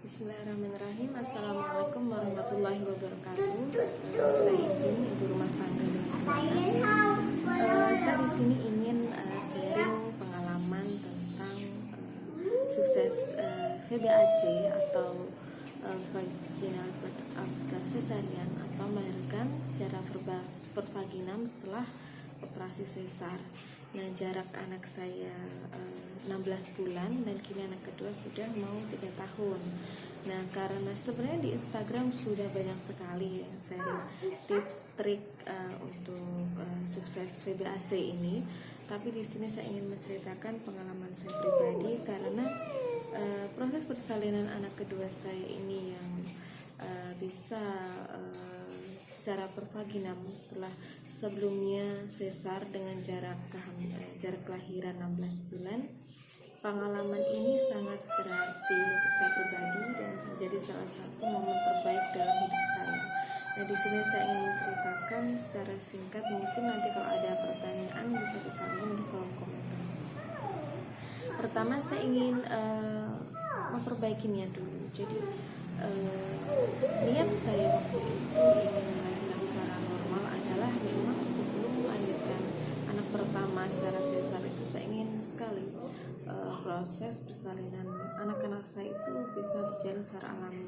Bismillahirrahmanirrahim. Assalamualaikum warahmatullahi wabarakatuh. Saya ibu rumah tangga dengan anak. Saya di sini ingin sharing pengalaman tentang sukses VBAC atau vaginal birth after cesarean atau melahirkan secara pervaginam setelah operasi sesar. Nah, jarak anak saya 16 bulan dan kini anak kedua sudah mau 3 tahun. Nah, karena sebenarnya di Instagram sudah banyak sekali yang sharing tips trik untuk sukses VBAC ini, tapi di sini saya ingin menceritakan pengalaman saya pribadi karena proses persalinan anak kedua saya ini yang bisa secara pervaginam setelah sebelumnya sesar dengan jarak kelahiran 16 bulan. Pengalaman ini sangat berarti untuk saya pribadi dan menjadi salah satu momen terbaik dalam hidup saya. Nah, di sini saya ingin menceritakan secara singkat, mungkin nanti kalau ada pertanyaan bisa disambung di kolom komentar. Pertama saya ingin memperbaikinya dulu. Jadi niat saya waktu itu ingin melahirkan secara normal adalah memang sebelum melahirkan anak pertama secara sesar itu saya ingin sekali proses persalinan anak-anak saya itu bisa berjalan secara alami.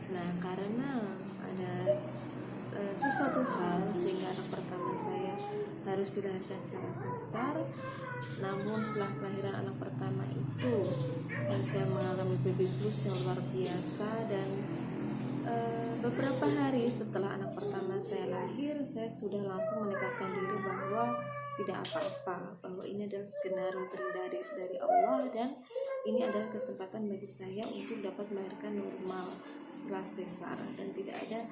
Nah, karena ada sesuatu hal sehingga anak pertama saya harus dilahirkan secara sesar. Namun setelah kelahiran anak pertama itu saya mengalami baby blues yang luar biasa dan beberapa hari setelah anak pertama saya lahir, saya sudah langsung menekatkan diri bahwa tidak apa-apa, bahwa ini adalah skenario terindah dari Allah dan ini adalah kesempatan bagi saya untuk dapat melahirkan normal setelah sesar dan tidak ada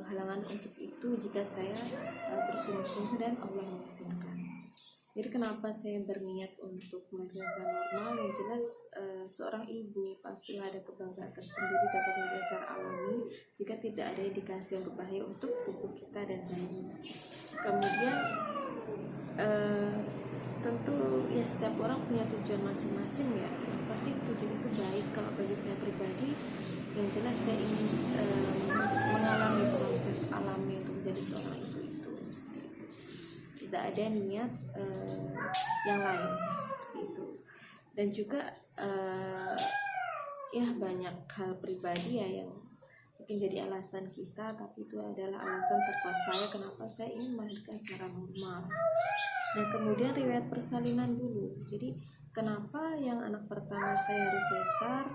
halangan untuk itu jika saya bersungguh-sungguh dan Allah mengizinkan. Jadi kenapa saya berniat untuk melahirkan secara normal? Yang jelas seorang ibu pastilah ada kebanggaan tersendiri dapat melahirkan secara alami jika tidak ada indikasi yang berbahaya untuk tubuh kita dan bayi. Kemudian tentu ya setiap orang punya tujuan masing-masing ya. Yang penting tujuan itu baik. Kalau bagi saya pribadi, yang jelas saya ingin mengalami proses alami untuk menjadi seorang ibu itu. Tidak ada niat yang lain seperti itu. Dan juga ya banyak hal pribadi ya yang mungkin jadi alasan kita, tapi itu adalah alasan terkuat saya kenapa saya ingin melahirkan secara normal. Nah, kemudian riwayat persalinan dulu. Jadi kenapa yang anak pertama saya harus sesar,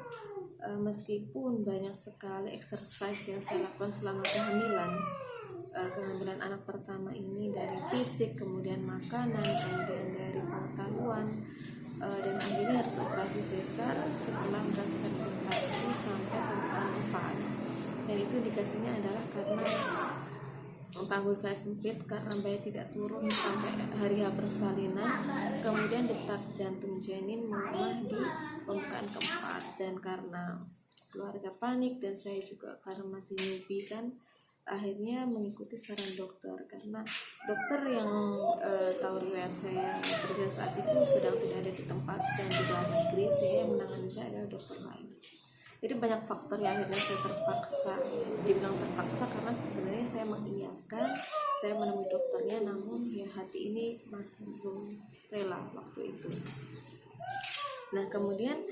meskipun banyak sekali exercise yang saya lakukan selama kehamilan anak pertama ini, dari fisik, kemudian makanan, kemudian dari pengetahuan, dan akhirnya harus operasi sesar setelah merasakan kontraksi sampai pekan 4. Dan itu indikasinya adalah karena panggul saya sempit karena bayi tidak turun sampai hari H persalinan, kemudian detak jantung janin melemah di pembukaan keempat, dan karena keluarga panik dan saya juga karena masih newbie kan, akhirnya mengikuti saran dokter karena dokter yang tahu riwayat saya pada saat itu sedang tidak ada di tempat, sedang di luar negeri, saya menangani saya adalah dokter lain. Jadi banyak faktor yang akhirnya saya terpaksa, dibilang terpaksa karena sebenarnya saya mengiyakan, saya menemui dokternya, namun ya hati ini masih belum rela waktu itu. Nah, kemudian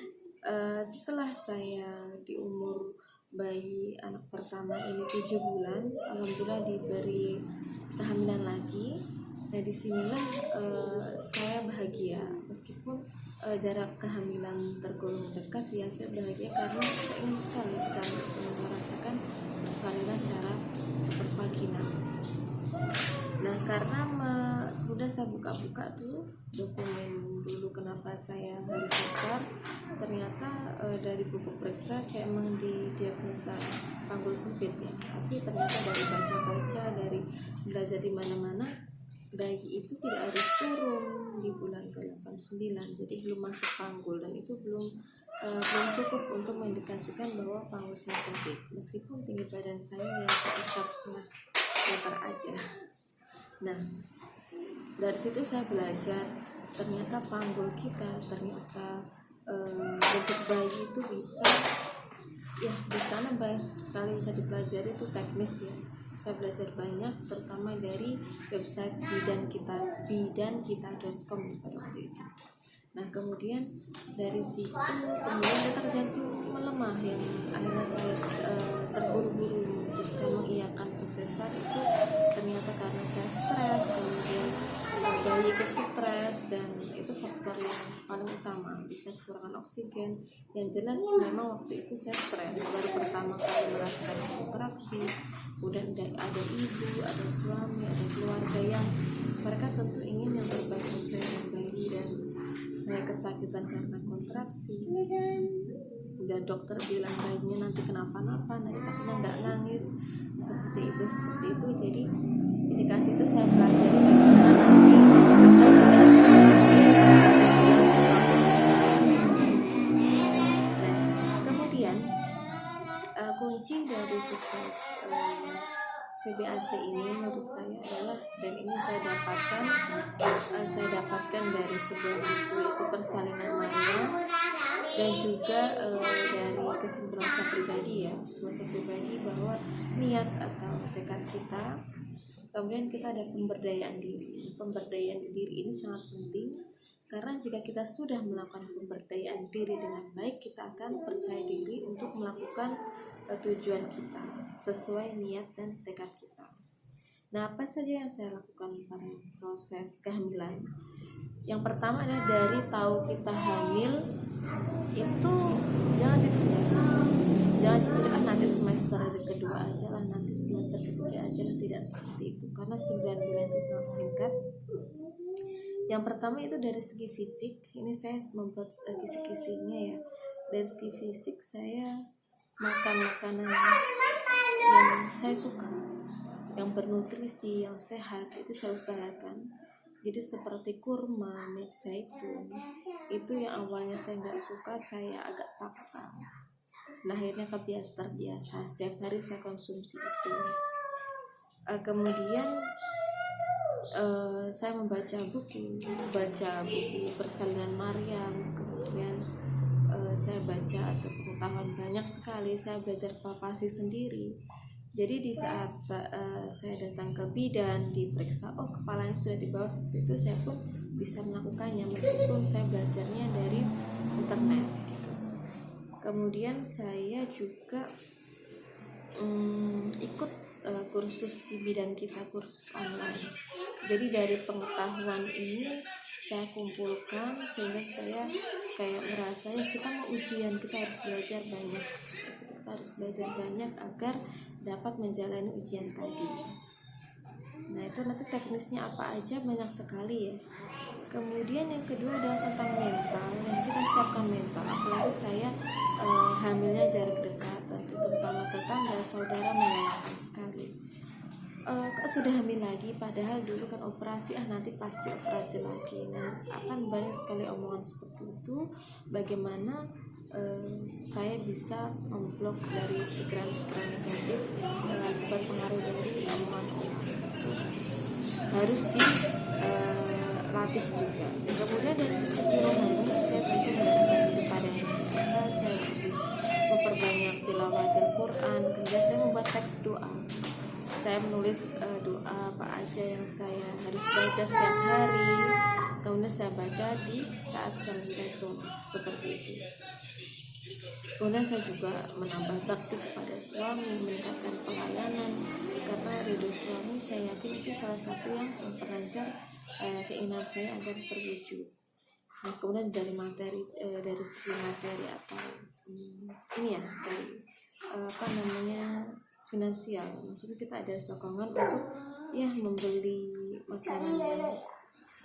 setelah saya di umur bayi anak pertama ini 7 bulan, alhamdulillah diberi kehamilan lagi. Nah, disinilah saya bahagia meskipun jarak kehamilan tergolong dekat, ya saya bahagia karena saya ingin sekali bisa merasakan persalinan secara pervaginam. Nah, karena udah saya buka-buka tuh dokumen dulu kenapa saya harus sesar, ternyata dari buku periksa saya emang didiagnosa panggul sempit ya, tapi ternyata dari baca-baca, dari belajar di mana-mana, bayi itu tidak harus turun di bulan ke-89, jadi belum masuk panggul, dan itu belum cukup untuk mengindikasikan bahwa panggul saya sempit meskipun tinggi badan saya yang sekitar 1,5 meter aja. Nah, dari situ saya belajar ternyata panggul kita, ternyata bentuk bayi itu bisa ya di sana banyak sekali bisa dipelajari itu teknis ya. Saya belajar banyak terutama dari website bidankita.com pada waktu itu. Nah kemudian dari situ kemudian detak jantung melemah yang akhirnya saya terburu-buru memutuskan mengiyakan untuk sesar itu ternyata karena saya stres, kemudian bayi ikut stres, dan itu faktor yang paling utama, bisa kekurangan oksigen. Yang jelas memang waktu itu saya stres, baru pertama kali merasakan kontraksi, udah ada ibu, ada suami, ada keluarga yang mereka tentu ingin yang terbaik untuk saya dan bayi, dan saya kesakitan karena kontraksi dan dokter bilang bayinya nanti kenapa-napa, nanti takutnya nggak nangis, seperti itu. Jadi indikasi itu saya pelajari bagaimana nanti kemudian kunci dari sukses VBAC ini menurut saya adalah, dan ini saya dapatkan dari sebuah buku, yaitu Persalinan Maria, dan juga dari kesimpulan saya pribadi bahwa niat atau tekad kita, kemudian kita ada pemberdayaan diri ini sangat penting, karena jika kita sudah melakukan pemberdayaan diri dengan baik, kita akan percaya diri untuk melakukan tujuan kita sesuai niat dan tekad kita. Nah, apa saja yang saya lakukan pada proses kehamilan? Yang pertama adalah dari tahu kita hamil itu jangan ditunda, nanti semester kedua aja lah, nanti semester ketiga aja lah, tidak seperti itu, karena 9 bulan itu sangat singkat. Yang pertama itu dari segi fisik, ini saya membuat kisi-kisinya ya. Dari segi fisik saya makan makanan yang saya suka, yang bernutrisi, yang sehat, itu saya usahakan. Jadi seperti kurma, minyak zaitun, itu yang awalnya saya nggak suka, saya agak paksa. Nah akhirnya terbiasa, setiap hari saya konsumsi itu. Kemudian saya membaca buku Persalinan Maryam, kemudian saya baca atau pengetahuan banyak sekali, saya belajar palpasi sendiri. Jadi di saat saya datang ke bidan, diperiksa, kepalanya sudah di bawah, seperti itu saya pun bisa melakukannya meskipun saya belajarnya dari internet gitu. Kemudian saya juga ikut kursus di bidan kita, kursus online. Jadi dari pengetahuan ini saya kumpulkan sehingga saya kayak merasanya kita mau ujian, kita harus belajar banyak agar dapat menjalani ujian tadi. Nah itu nanti teknisnya apa aja banyak sekali ya. Kemudian yang kedua adalah tentang mental, yang kita siapkan mental, apalagi saya hamilnya jarak dekat, tentu terutama tetangga, saudara menyayangkan sekali. Sudah hamil lagi, padahal dulu kan operasi, nanti pasti operasi lagi. Nah akan banyak sekali omongan seperti itu. Bagaimana saya bisa memblok dari pikiran-pikiran negatif berpengaruh dari omongan itu harus dilatih juga. Kemudian dari sisi rohani saya tentu mendekatkan diri pada Allah, saya memperbanyak tilawatil Quran, kemudian saya membuat teks doa. Saya menulis doa apa aja yang saya harus baca setiap hari, kemudian saya baca di saat selesai sholat, seperti itu. Kemudian saya juga menambah bakti kepada suami, meningkatkan pelayanan, karena ridho suami saya yakin itu salah satu yang memperlancar keinginan saya agar terwujud. Nah, kemudian dari materi, dari segi materi atau ini ya, dari finansial, maksudnya kita ada sokongan untuk membeli makanan yang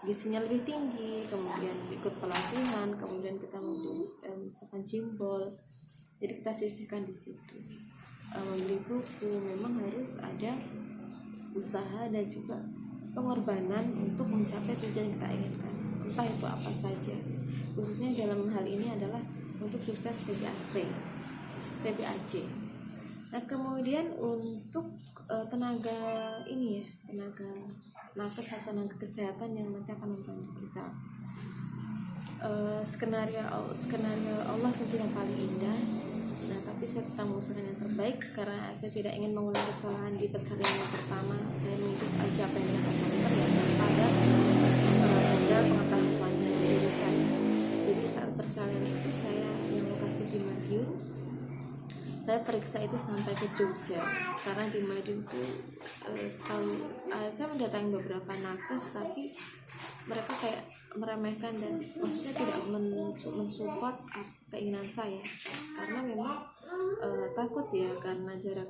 gizinya lebih tinggi, kemudian ikut pelatihan, kemudian kita membeli misalkan jimbol, jadi kita sisihkan di situ. Membeli buku, memang harus ada usaha dan juga pengorbanan untuk mencapai tujuan yang kita inginkan, entah itu apa saja. Khususnya dalam hal ini adalah untuk sukses PBAC. Nah kemudian untuk tenaga nakes atau tenaga kesehatan yang nanti akan membantu kita, skenario Allah tentu yang paling indah. Nah tapi saya tetap mengusahakan yang terbaik karena saya tidak ingin mengulang kesalahan di persalinan yang pertama. Saya mengikut aja apa yang dikatakan dokter ya, daripada modal pengetahuannya dari diri saya. Jadi saat persalinan itu saya yang lokasi di Madiun, saya periksa itu sampai ke Jogja karena di Madiun itu saya mendatangi beberapa nakes tapi mereka kayak meremehkan dan maksudnya tidak mensupport keinginan saya karena memang takut ya karena jarak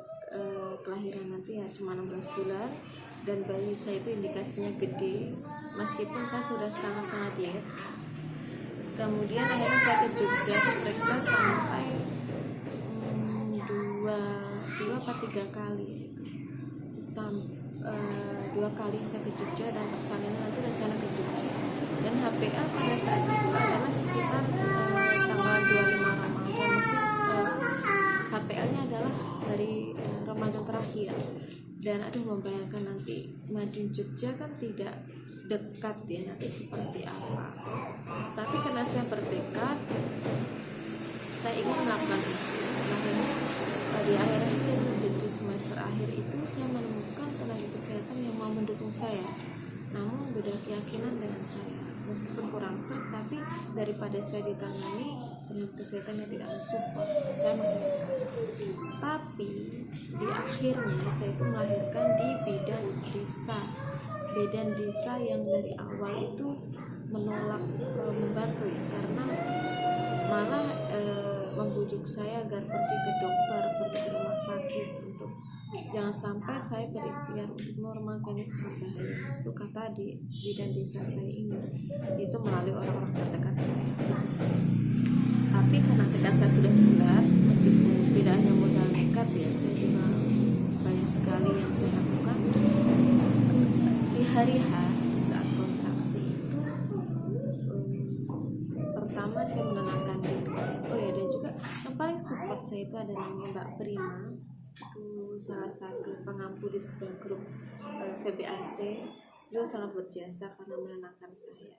kelahiran nanti ya cuma 16 bulan dan bayi saya itu indikasinya gede meskipun saya sudah sangat-sangat diet. Kemudian akhirnya saya ke Jogja periksa sampai 2-3 kali dua kali saya ke Jogja dan persalinan nanti rencana ke Jogja dan HPA pada saat itu adalah sekitar tanggal 25 Ramadan HPA nya adalah dari Ramadan terakhir dan membayangkan nanti Madiun Jogja kan tidak dekat ya nanti seperti apa, tapi karena saya bertekad saya ingin melakukan itu. Akhirnya di akhir-akhir di semester akhir itu saya menemukan tenaga kesehatan yang mau mendukung saya, namun beda keyakinan dengan saya. Meskipun kurang sih, tapi daripada saya ditangani tenaga kesehatan yang tidak mensupport, saya melahirkan. Tapi di akhirnya saya itu melahirkan di bidan desa yang dari awal itu menolak membantu ya, karena malah membujuk saya agar pergi ke dokter, pergi ke rumah sakit untuk jangan sampai saya berikhtiar untuk mengorbankan bahaya. Itu kata di bidan desa saya ini, itu melalui orang-orang terdekat saya. Tapi karena tekad saya sudah bulat, meskipun tidak hanya modal nekat ya, saya juga banyak sekali yang saya lakukan. Di hari H saat kontraksi itu pertama saya menenangkan diri. Dan juga yang paling support saya itu ada namanya Mbak Prima, itu salah satu pengampu di sebuah grup VBAC. Beliau sangat berjasa karena menenangkan saya.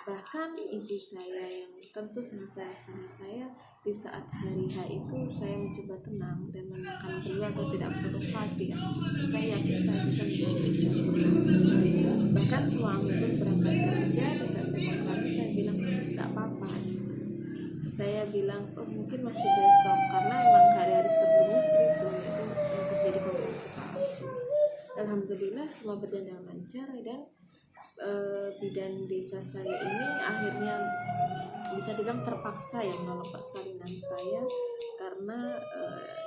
Bahkan ibu saya yang tentu sangat sayang pada saya, di saat hari H itu saya mencoba tenang dan menenangkan beliau agar tidak perlu khawatir. Saya yakin saya bisa menjadi. Bahkan suami pun berangkat kerja, di saat saya kontraksi saya bilang tidak apa-apa. Saya bilang mungkin masih besok karena emang hari-hari sebelumnya itu yang terjadi kontraksi palsu. Alhamdulillah semua berjalan dengan lancar dan bidan desa saya ini akhirnya bisa dibilang terpaksa ya menolak persalinan saya karena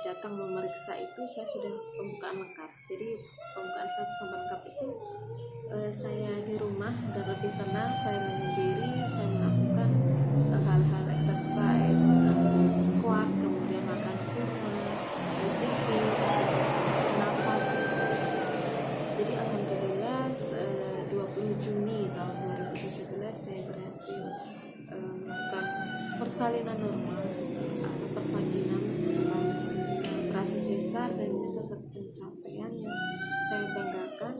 datang memeriksa itu saya sudah pembukaan lengkap. Jadi pembukaan 1 sampai lengkap itu saya di rumah agar lebih tenang, saya menyendiri, saya melakukan hal-hal exercise, squat, kemudian makan kurma, zikir, nafas. Jadi alhamdulillah 20 Juni tahun 2017 saya berhasil melakukan persalinan normal atau pervaginam setelah operasi sesar, dan ini salah satu pencapaian yang saya banggakan.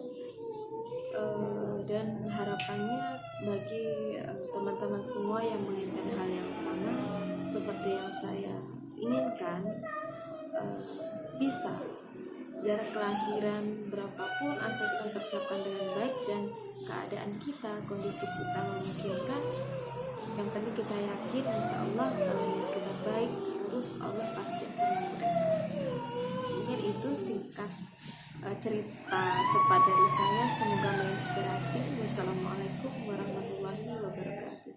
Dan harapannya bagi teman-teman semua yang menginginkan hal yang sama seperti yang saya inginkan, bisa jarak kelahiran berapapun asal kita persiapkan dengan baik dan keadaan kita, kondisi kita memungkinkan. Yang penting kita yakin insya Allah kalau niat kita baik, terus Allah pasti akan memberikan. Mungkin itu singkat cerita cepat dari saya, semoga menginspirasi. Wassalamualaikum warahmatullahi wabarakatuh.